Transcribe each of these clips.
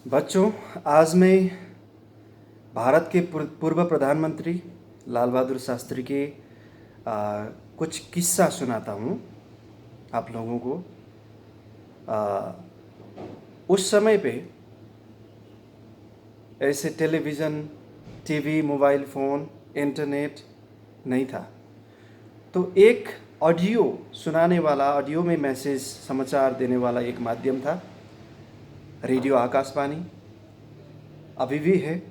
बच्चों, आज मैं भारत के पूर्व प्रधानमंत्री लाल बहादुर शास्त्री के कुछ किस्सा सुनाता हूँ आप लोगों को। आ, उस समय पे ऐसे television, TV, mobile phone, internet नहीं था। तो एक ऑडियो सुनाने वाला, ऑडियो में मैसेज, समाचार देने वाला एक माध्यम था। रेडियो आकाशवाणी अभी भी है।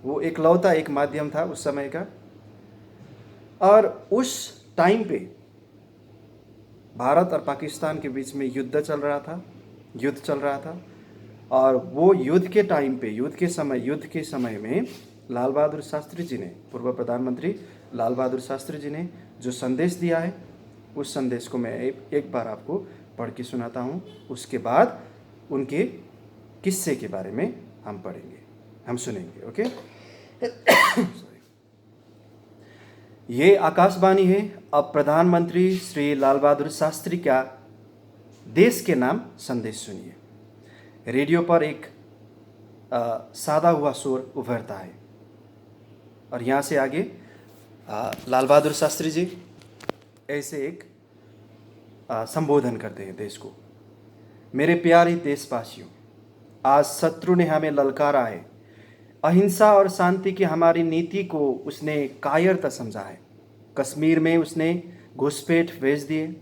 वो एकलौता एक माध्यम था उस समय का। और उस टाइम पे भारत और पाकिस्तान के बीच में युद्ध चल रहा था। और वो युद्ध के समय में लाल बहादुर शास्त्री जी ने, पूर्व प्रधानमंत्री लाल बहादुर शास्त्री जी ने जो संदेश दिया है, उस संदेश को मैं एक बार आपको पढ़ के सुनाता हूँ। उसके बाद उनके किस्से के बारे में हम सुनेंगे। ओके। ये आकाशवाणी है। अब प्रधानमंत्री श्री लाल बहादुर शास्त्री का देश के नाम संदेश सुनिए। रेडियो पर एक सादा हुआ शोर उभरता है और यहाँ से आगे लाल बहादुर शास्त्री जी ऐसे एक संबोधन करते हैं देश को। मेरे प्यारे देशवासियों, आज शत्रु ने हमें ललकारा है। अहिंसा और शांति की हमारी नीति को उसने कायरता समझा है। कश्मीर में उसने घुसपैठ भेज दिए,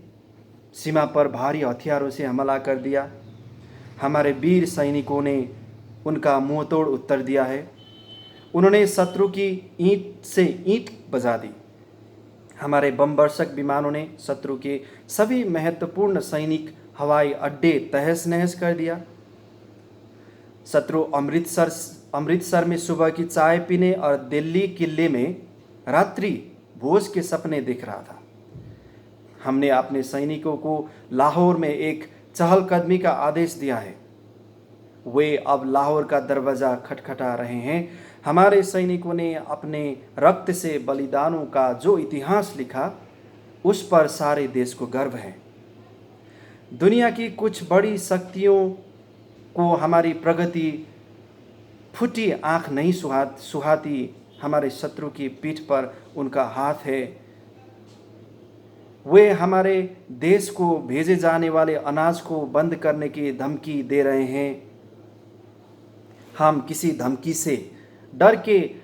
सीमा पर भारी हथियारों से हमला कर दिया। हमारे वीर सैनिकों ने उनका मुंह तोड़ उत्तर दिया है। उन्होंने शत्रु की ईंट से ईंट बजा दी। हमारे बमवर्षक विमानों ने शत्रु के सभी महत्वपूर्ण सैनिक हवाई अड्डे तहस नहस कर दिया। शत्रु अमृतसर में सुबह की चाय पीने और दिल्ली किले में रात्रि भोज के सपने देख रहा था। हमने अपने सैनिकों को लाहौर में एक चहलकदमी का आदेश दिया है। वे अब लाहौर का दरवाज़ा खटखटा रहे हैं। हमारे सैनिकों ने अपने रक्त से बलिदानों का जो इतिहास लिखा, उस पर सारे देश को गर्व है। दुनिया की कुछ बड़ी शक्तियों को हमारी प्रगति फूटी आंख नहीं सुहाती। हमारे शत्रु की पीठ पर उनका हाथ है। वे हमारे देश को भेजे जाने वाले अनाज को बंद करने की धमकी दे रहे हैं। हम किसी धमकी से डर के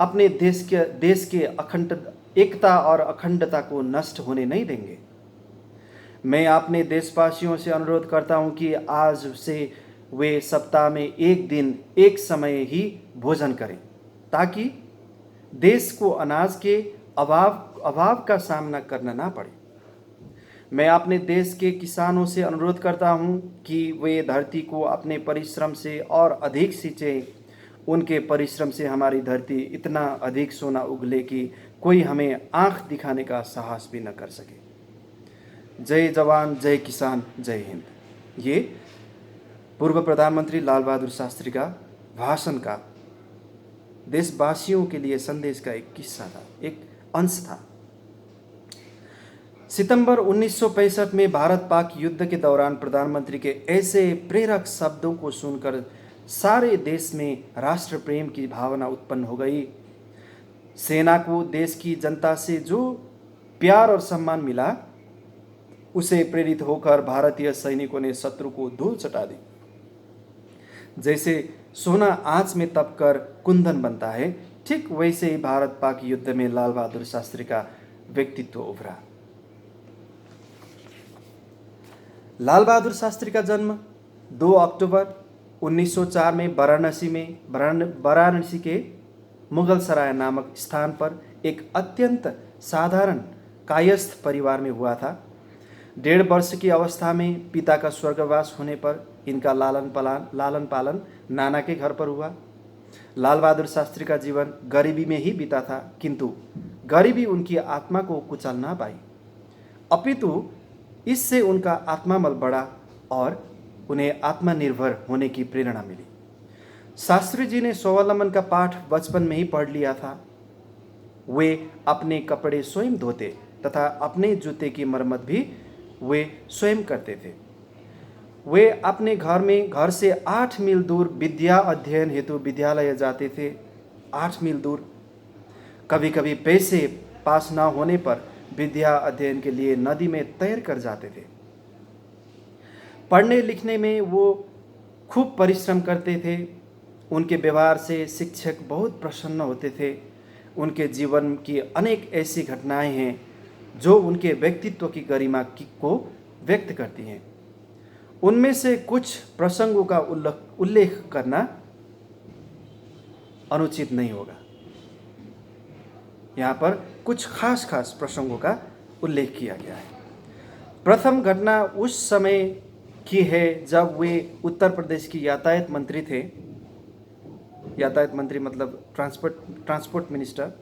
अपने देश के अखंड एकता और अखंडता को नष्ट होने नहीं देंगे। मैं अपने देशवासियों से अनुरोध करता हूं कि आज से वे सप्ताह में एक दिन एक समय ही भोजन करें, ताकि देश को अनाज के अभाव का सामना करना ना पड़े। मैं अपने देश के किसानों से अनुरोध करता हूं कि वे धरती को अपने परिश्रम से और अधिक सींचें। उनके परिश्रम से हमारी धरती इतना अधिक सोना उगले कि कोई हमें आंख दिखाने का साहस भी न कर सके। जय जवान, जय किसान, जय हिंद। ये पूर्व प्रधानमंत्री लाल बहादुर शास्त्री का भाषण का देशवासियों के लिए संदेश का एक किस्सा था, एक अंश था। सितंबर 1965 में भारत पाक युद्ध के दौरान प्रधानमंत्री के ऐसे प्रेरक शब्दों को सुनकर सारे देश में राष्ट्र प्रेम की भावना उत्पन्न हो गई। सेना को देश की जनता से जो प्यार और सम्मान मिला, उसे प्रेरित होकर भारतीय सैनिकों ने शत्रु को धूल चटा दी। जैसे सोना आंच में तपकर कुंदन बनता है, ठीक वैसे ही भारत पाक युद्ध में लाल बहादुर शास्त्री का व्यक्तित्व उभरा। लाल बहादुर शास्त्री का जन्म 2 अक्टूबर 1904 में वाराणसी के मुगल सराय नामक स्थान पर एक अत्यंत साधारण कायस्थ परिवार में हुआ था। 1.5 वर्ष की अवस्था में पिता का स्वर्गवास होने पर इनका लालन पालन नाना के घर पर हुआ। लाल बहादुर शास्त्री का जीवन गरीबी में ही बीता था, किंतु गरीबी उनकी आत्मा को कुचल ना पाई, अपितु इससे उनका आत्माबल बढ़ा और उन्हें आत्मनिर्भर होने की प्रेरणा मिली। शास्त्री जी ने स्वावलंबन का पाठ बचपन में ही पढ़ लिया था। वे अपने कपड़े स्वयं धोते तथा अपने जूते की मरम्मत भी वे स्वयं करते थे। वे अपने घर से 8 मील दूर विद्या अध्ययन हेतु विद्यालय जाते थे। 8 मील दूर। कभी कभी पैसे पास न होने पर विद्या अध्ययन के लिए नदी में तैर कर जाते थे। पढ़ने लिखने में वो खूब परिश्रम करते थे। उनके व्यवहार से शिक्षक बहुत प्रसन्न होते थे। उनके जीवन की अनेक ऐसी घटनाएं हैं जो उनके व्यक्तित्व की गरिमा को व्यक्त करती हैं। उनमें से कुछ प्रसंगों का उल्लेख करना अनुचित नहीं होगा। यहाँ पर कुछ खास प्रसंगों का उल्लेख किया गया है। प्रथम घटना उस समय की है जब वे उत्तर प्रदेश की यातायात मंत्री थे। यातायात मंत्री मतलब ट्रांसपोर्ट मिनिस्टर।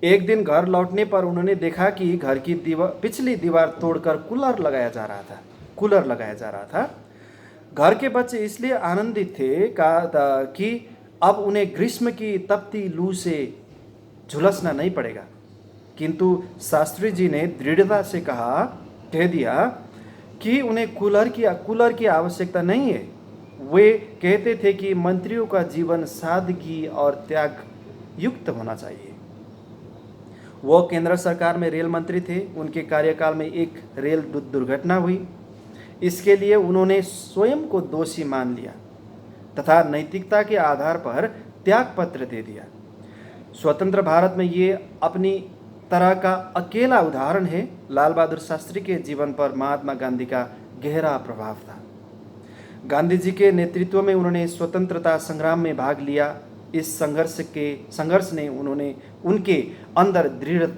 एक दिन घर लौटने पर उन्होंने देखा कि घर की पिछली दीवार तोड़कर कूलर लगाया जा रहा था। घर के बच्चे इसलिए आनंदित थे कि अब उन्हें ग्रीष्म की तपती लू से झुलसना नहीं पड़ेगा। किंतु शास्त्री जी ने दृढ़ता से कह दिया कि उन्हें कूलर की आवश्यकता नहीं है। वे कहते थे कि मंत्रियों का जीवन सादगी और त्याग युक्त होना चाहिए। वो केंद्र सरकार में रेल मंत्री थे। उनके कार्यकाल में एक रेल दुर्घटना हुई। इसके लिए उन्होंने स्वयं को दोषी मान लिया तथा नैतिकता के आधार पर त्याग पत्र दे दिया। स्वतंत्र भारत में ये अपनी तरह का अकेला उदाहरण है। लाल बहादुर शास्त्री के जीवन पर महात्मा गांधी का गहरा प्रभाव था। गांधी जी के नेतृत्व में उन्होंने स्वतंत्रता संग्राम में भाग लिया। इस संघर्ष ने उनके अंदर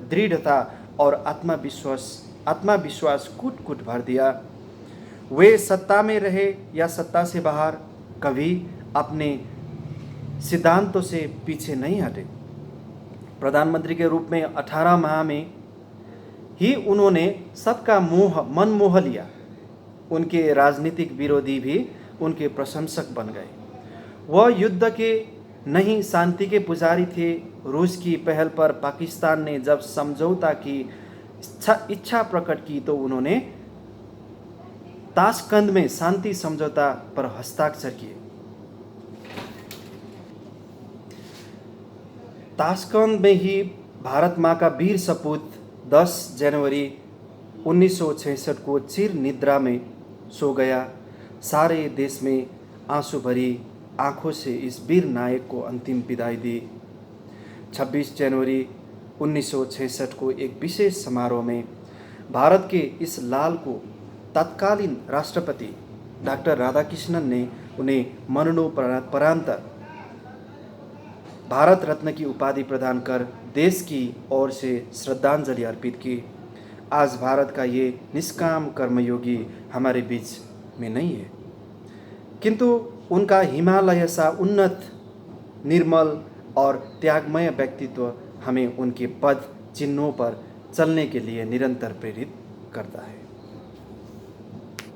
दृढ़ता और आत्मविश्वास कूट भर दिया। वे सत्ता में रहे या सत्ता से बाहर, कभी अपने सिद्धांतों से पीछे नहीं हटे। प्रधानमंत्री के रूप में 18 माह में ही उन्होंने सबका मन मोह लिया। उनके राजनीतिक विरोधी भी उनके प्रशंसक बन गए। वह युद्ध के नहीं शांति के पुजारी थे। रूस की पहल पर पाकिस्तान ने जब समझौता की इच्छा प्रकट की तो उन्होंने ताशकंद में शांति समझौता पर हस्ताक्षर किए। ताशकंद में ही भारत माँ का वीर सपूत 10 जनवरी 1966 को चिर निद्रा में सो गया। सारे देश में आंसू भरी आंखों से इस वीर नायक को अंतिम विदाई दी। 26 जनवरी 1966 को एक विशेष समारोह में भारत के इस लाल को तत्कालीन राष्ट्रपति डॉक्टर राधाकृष्णन ने उन्हें मरणोपरांत भारत रत्न की उपाधि प्रदान कर देश की ओर से श्रद्धांजलि अर्पित की। आज भारत का ये निष्काम कर्मयोगी हमारे बीच में नहीं है, किंतु उनका हिमालय सा उन्नत, निर्मल और त्यागमय व्यक्तित्व हमें उनके पद चिन्हों पर चलने के लिए निरंतर प्रेरित करता है।